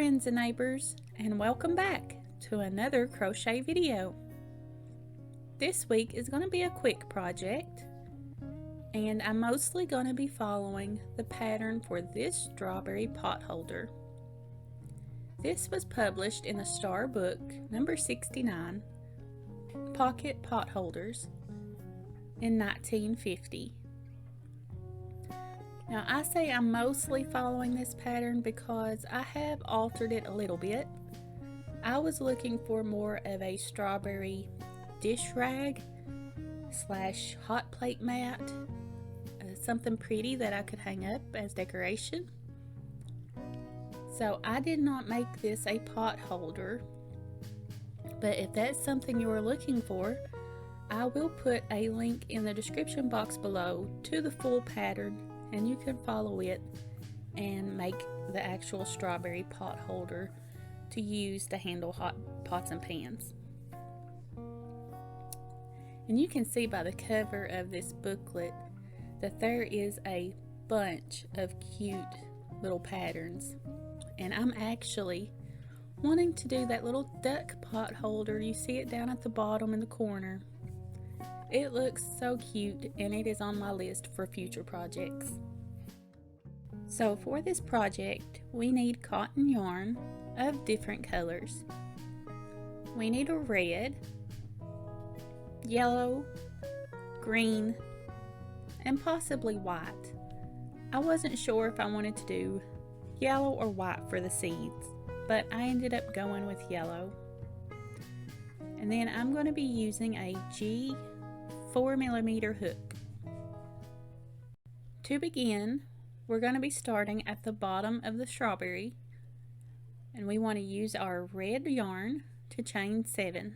friends and neighbors, and welcome back to another crochet video. This week is going to be a quick project, and I'm mostly going to be following the pattern for this strawberry pot holder. This was published in the Star Book number 69, Pocket Potholders, in 1950. Now I say I'm mostly following this pattern because I have altered it a little bit. I was looking for more of a strawberry dish rag slash hot plate mat, something pretty that I could hang up as decoration. So I did not make this a pot holder, but if that's something you are looking for, I will put a link in the description box below to the full pattern, and you can follow it and make the actual strawberry pot holder to use to handle hot pots and pans. And you can see by the cover of this booklet that there is a bunch of cute little patterns, and I'm actually wanting to do that little duck pot holder. You see it down at the bottom in the corner. It looks so cute, and it is on my list for future projects. So for this project, we need cotton yarn of different colors. We need a red, yellow, green, and possibly white. I wasn't sure if I wanted to do yellow or white for the seeds, but I ended up going with yellow. And then I'm going to be using a G 4mm hook. To begin, we're going to be starting at the bottom of the strawberry, and we want to use our red yarn to chain 7.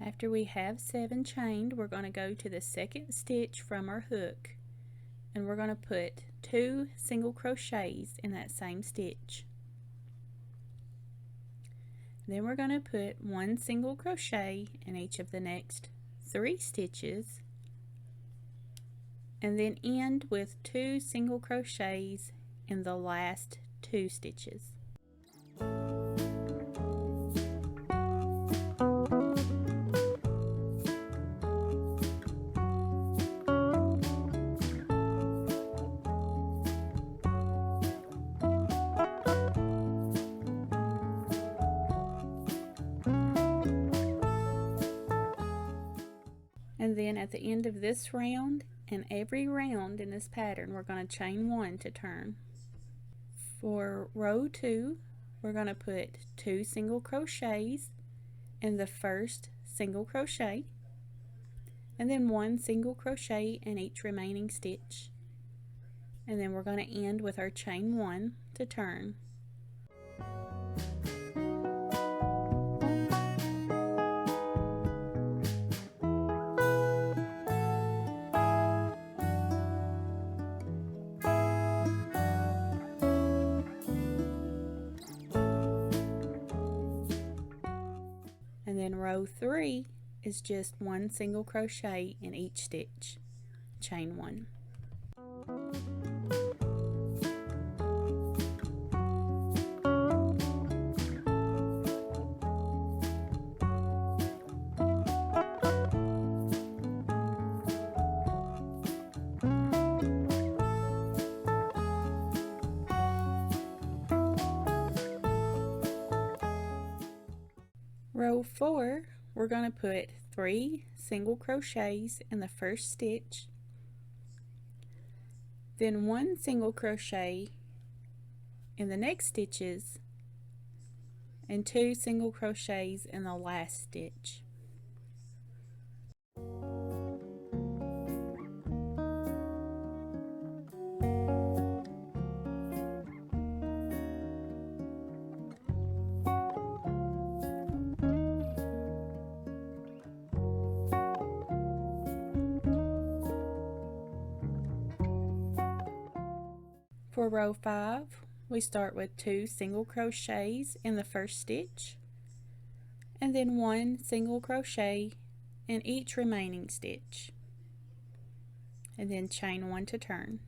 After we have 7 chained, we're going to go to the second stitch from our hook, and we're going to put 2 single crochets in that same stitch. Then we're going to put 1 single crochet in each of the next 3 stitches, and then end with 2 single crochets in the last 2 stitches. And then at the end of this round and every round in this pattern, we're going to chain 1 to turn. For row 2, we're going to put 2 single crochets in the first single crochet, and then 1 single crochet in each remaining stitch. And then we're going to end with our chain 1 to turn. And then row 3 is just 1 single crochet in each stitch, chain 1. Row 4, we're going to put 3 single crochets in the first stitch, then 1 single crochet in the next stitches, and 2 single crochets in the last stitch. For row 5, we start with 2 single crochets in the first stitch, and then 1 single crochet in each remaining stitch, and then chain 1 to turn.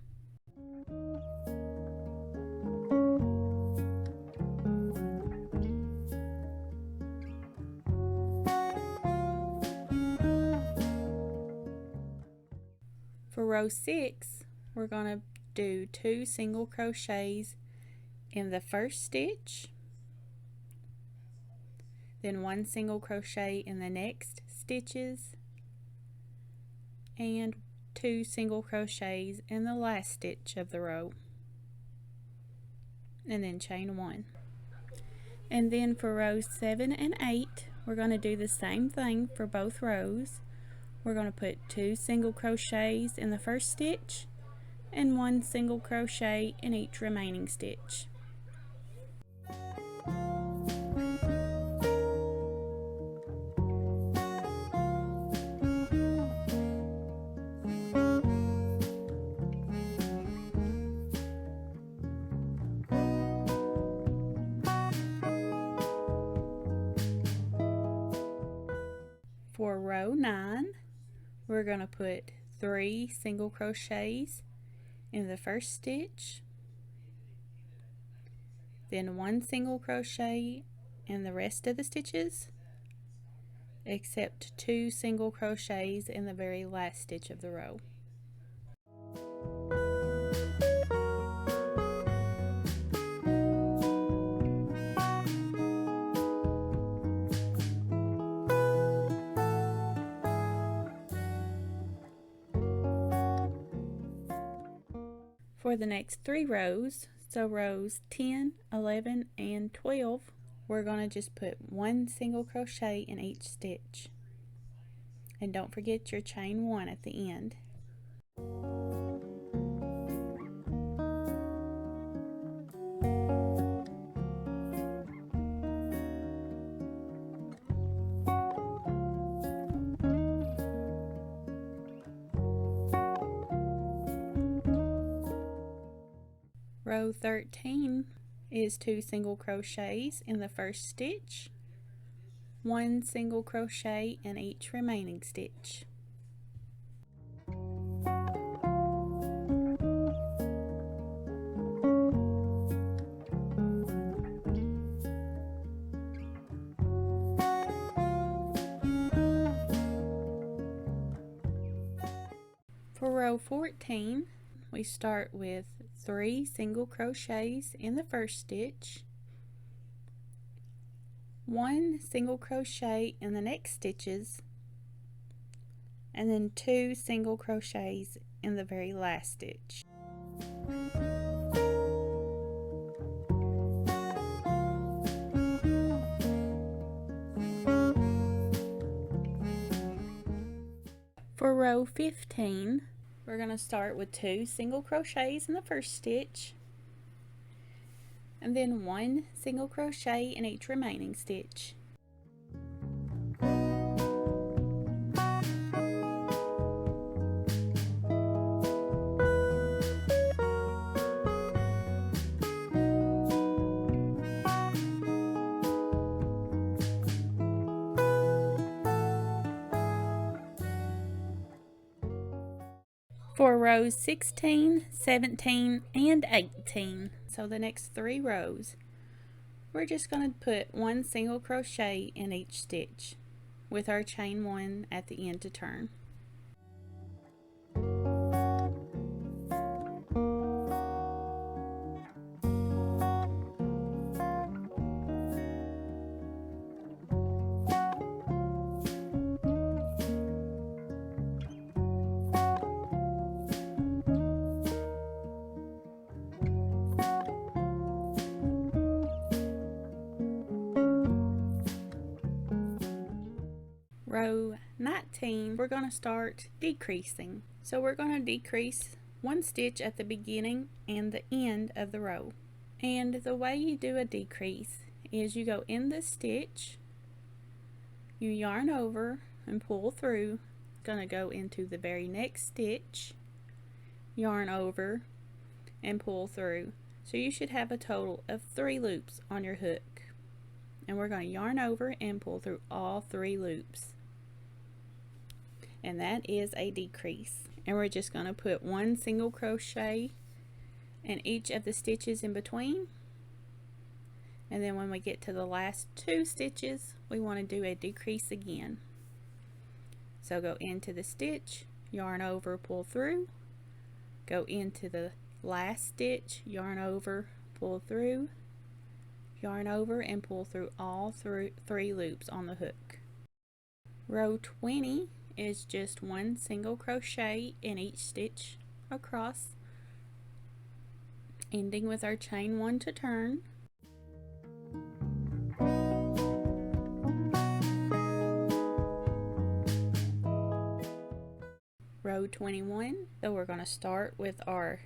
For row 6, we're going to do 2 single crochets in the first stitch, then 1 single crochet in the next stitches, and 2 single crochets in the last stitch of the row, and then chain 1. And then for rows 7 and 8, we're going to do the same thing for both rows. We're going to put 2 single crochets in the first stitch and 1 single crochet in each remaining stitch. For row 9, we're going to put 3 single crochets in the first stitch, then 1 single crochet in the rest of the stitches, except 2 single crochets in the very last stitch of the row. For the next 3 rows, so rows 10, 11, and 12, we're going to just put 1 single crochet in each stitch. And don't forget your chain 1 at the end. Row 13 is 2 single crochets in the first stitch, 1 single crochet in each remaining stitch. For row 14, we start with 3 single crochets in the first stitch, 1 single crochet in the next stitches, and then 2 single crochets in the very last stitch. For row 15, we're going to start with 2 single crochets in the first stitch, and then 1 single crochet in each remaining stitch. For rows 16, 17, and 18, so the next 3 rows, we're just going to put 1 single crochet in each stitch with our chain 1 at the end to turn. Row 19, we're going to start decreasing. So we're going to decrease 1 stitch at the beginning and the end of the row. And the way you do a decrease is you go in the stitch, you yarn over and pull through, going to go into the very next stitch, yarn over, and pull through. So you should have a total of 3 loops on your hook. And we're going to yarn over and pull through all 3 loops. And that is a decrease. And we're just going to put 1 single crochet in each of the stitches in between. And then when we get to the last 2 stitches, we want to do a decrease again. So go into the stitch, yarn over, pull through, go into the last stitch, yarn over, pull through, yarn over and pull through all 3 loops on the hook. Row 20 is just 1 single crochet in each stitch across, ending with our chain 1 to turn. Row 21, so we're going to start with our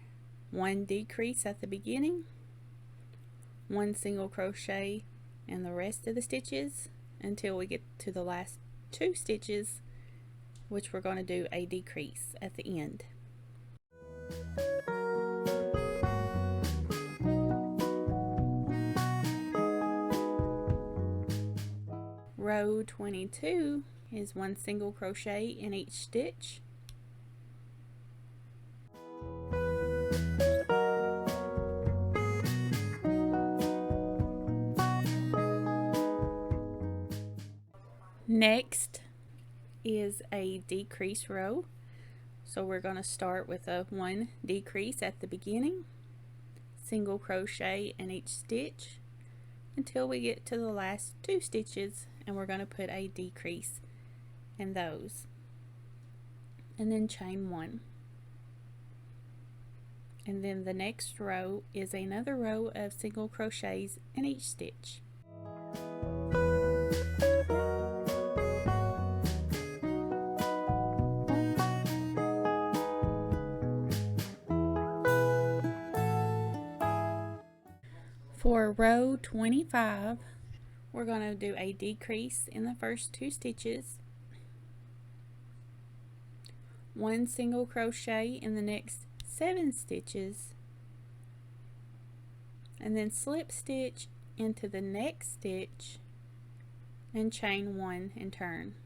1 decrease at the beginning, 1 single crochet in the rest of the stitches until we get to the last 2 stitches, which we're going to do a decrease at the end. Row 22 is 1 single crochet in each stitch. Next is a decrease row. So we're going to start with a 1 decrease at the beginning, single crochet in each stitch until we get to the last 2 stitches, and we're going to put a decrease in those. And then chain 1. And then the next row is another row of single crochets in each stitch. For row 25, we're going to do a decrease in the first 2 stitches, 1 single crochet in the next 7 stitches, and then slip stitch into the next stitch and chain 1 and turn.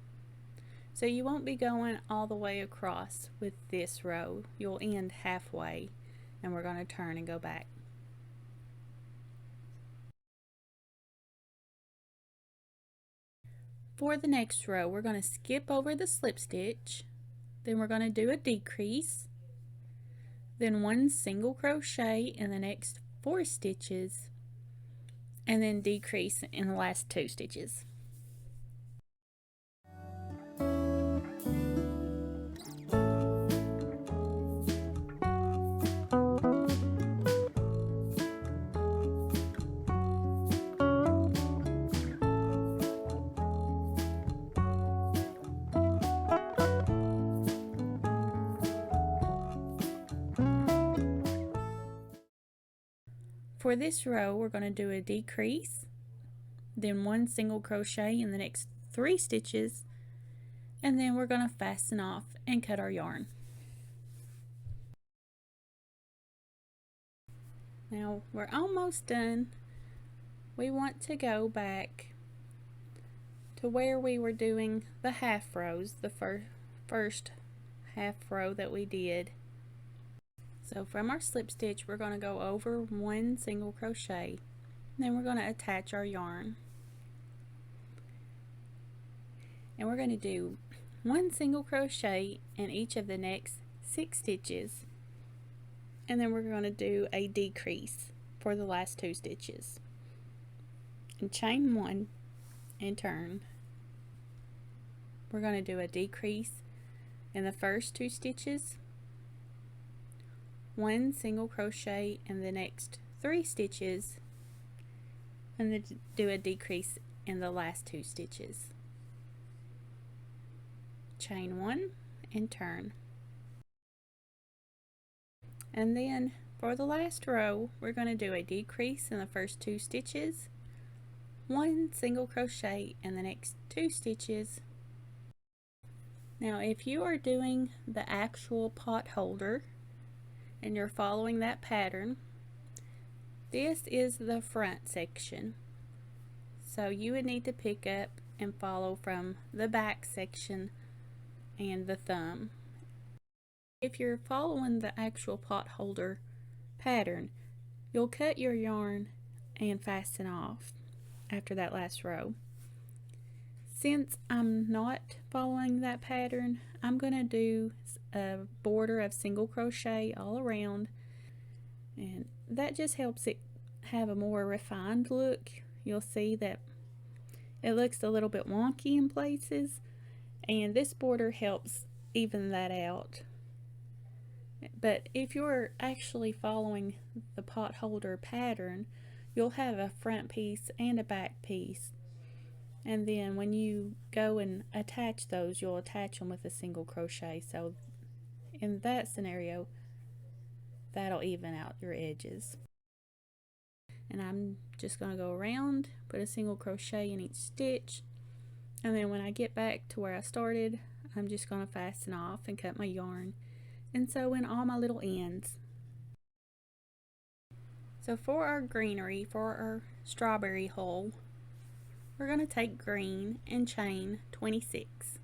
So you won't be going all the way across with this row. You'll end halfway, and we're going to turn and go back. For the next row, we're going to skip over the slip stitch, then we're going to do a decrease, then 1 single crochet in the next 4 stitches, and then decrease in the last 2 stitches. For this row, we're going to do a decrease, then 1 single crochet in the next 3 stitches, and then we're going to fasten off and cut our yarn. Now we're almost done. We want to go back to where we were doing the half rows, the first half row that we did. So from our slip stitch, we're going to go over 1 single crochet, then we're going to attach our yarn, and we're going to do 1 single crochet in each of the next 6 stitches, and then we're going to do a decrease for the last 2 stitches and chain 1 and turn. We're going to do a decrease in the first 2 stitches, 1 single crochet in the next 3 stitches, and then do a decrease in the last 2 stitches. Chain 1 and turn. And then for the last row, we're going to do a decrease in the first 2 stitches, 1 single crochet in the next 2 stitches. Now if you are doing the actual pot holder, and you're following that pattern, this is the front section. So you would need to pick up and follow from the back section and the thumb. If you're following the actual pot holder pattern, you'll cut your yarn and fasten off after that last row. Since I'm not following that pattern, I'm going to do a border of single crochet all around, and that just helps it have a more refined look. You'll see that it looks a little bit wonky in places, and this border helps even that out. But if you're actually following the pot holder pattern, you'll have a front piece and a back piece. And then when you go and attach those, you'll attach them with a single crochet. So in that scenario, that'll even out your edges. And I'm just going to go around, put a single crochet in each stitch, and then when I get back to where I started, I'm just going to fasten off and cut my yarn and sew in all my little ends. So for our greenery, for our strawberry hole, we're going to take green and chain 26.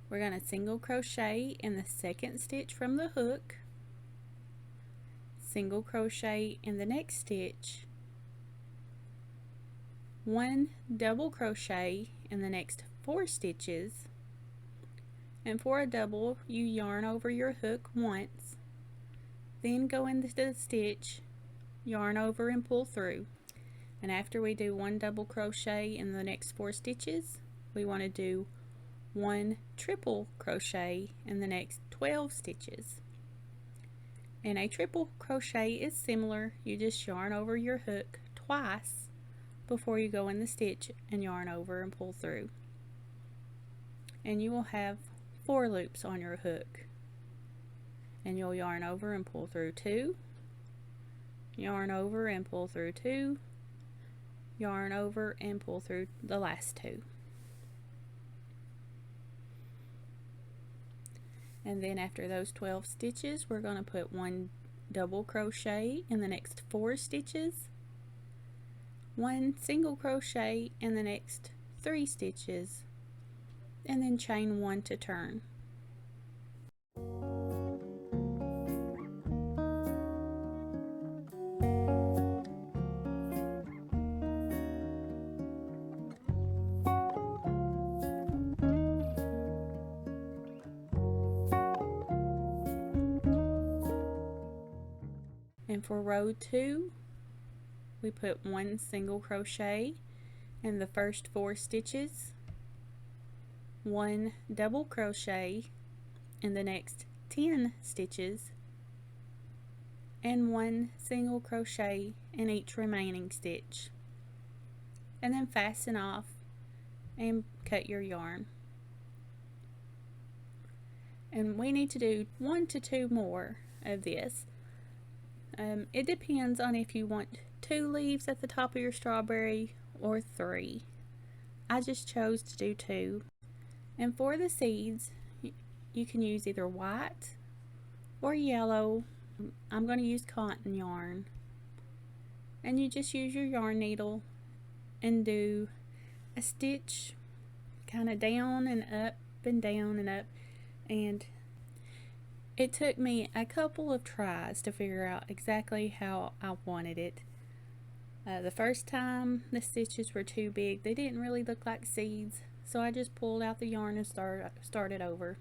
We're going to single crochet in the second stitch from the hook, single crochet in the next stitch, one double crochet in the next 4 stitches, and for a double you yarn over your hook once, then go into the stitch, yarn over and pull through. And after we do one double crochet in the next 4 stitches, we want to do one triple crochet in the next 12 stitches. And a triple crochet is similar. You just yarn over your hook twice before you go in the stitch and yarn over and pull through. And you will have 4 loops on your hook. And you'll yarn over and pull through 2, yarn over and pull through 2, yarn over and pull through the last 2. And then after those 12 stitches, we're going to put one double crochet in the next 4 stitches, one single crochet in the next 3 stitches, and then chain 1 to turn. And for row 2, we put one single crochet in the first 4 stitches, one double crochet in the next 10 stitches, and one single crochet in each remaining stitch. And then fasten off and cut your yarn. And we need to do 1 to 2 more of this. It depends on if you want 2 leaves at the top of your strawberry or 3. I just chose to do 2. And for the seeds, you can use either white or yellow. I'm going to use cotton yarn. And you just use your yarn needle and do a stitch kind of down and up and down and up. And it took me a couple of tries to figure out exactly how I wanted it. The first time the stitches were too big. They didn't really look like seeds, so I just pulled out the yarn and started over.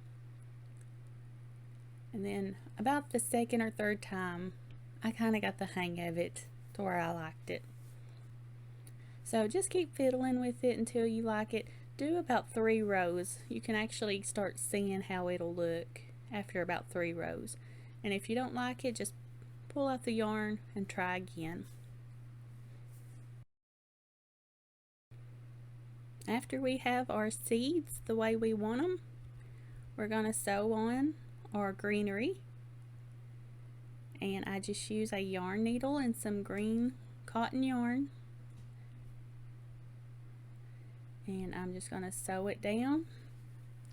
And then about the second or third time, I kind of got the hang of it to where I liked it. So just keep fiddling with it until you like it. Do about 3 rows. You can actually start seeing how it'll look after about 3 rows. And if you don't like it, just pull out the yarn and try again. After we have our seeds the way we want them, we're going to sew on our greenery. And I just use a yarn needle and some green cotton yarn. And I'm just going to sew it down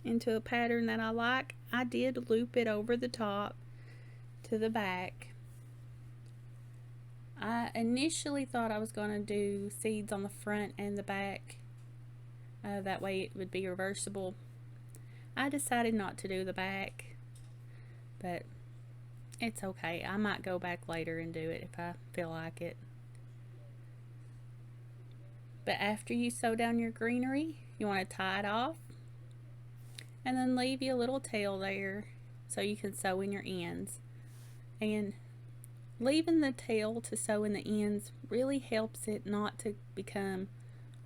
into a pattern that I like. I did loop it over the top to the back. I initially thought I was going to do seeds on the front and the back. That way it would be reversible. I decided not to do the back, but it's okay. I might go back later and do it if I feel like it. But after you sew down your greenery, you want to tie it off and then leave you a little tail there so you can sew in your ends. And leaving the tail to sew in the ends really helps it not to become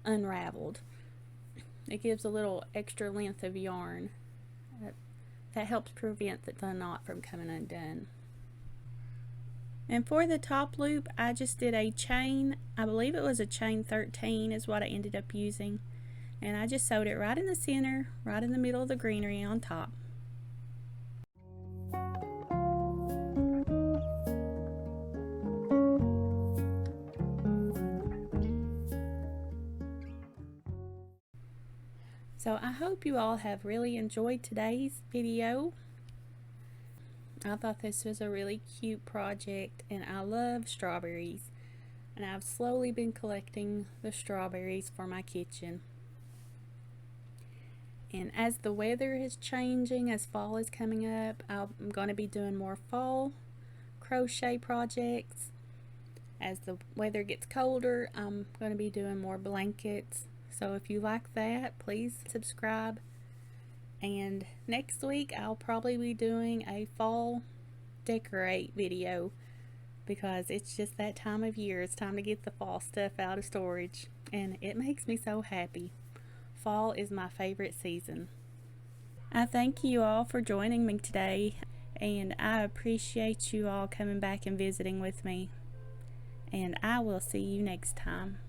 unraveled. It gives a little extra length of yarn. That helps prevent the knot from coming undone. And for the top loop, I just did a chain, I believe it was a chain 13 is what I ended up using. And I just sewed it right in the center, right in the middle of the greenery on top. So I hope you all have really enjoyed today's video. I thought this was a really cute project, and I love strawberries. And I've slowly been collecting the strawberries for my kitchen. And as the weather is changing, as fall is coming up, I'm going to be doing more fall crochet projects. As the weather gets colder, I'm going to be doing more blankets. So if you like that, please subscribe. And next week I'll probably be doing a fall decorate video because it's just that time of year. It's time to get the fall stuff out of storage, and it makes me so happy. Fall is my favorite season. I thank you all for joining me today, and I appreciate you all coming back and visiting with me. And I will see you next time.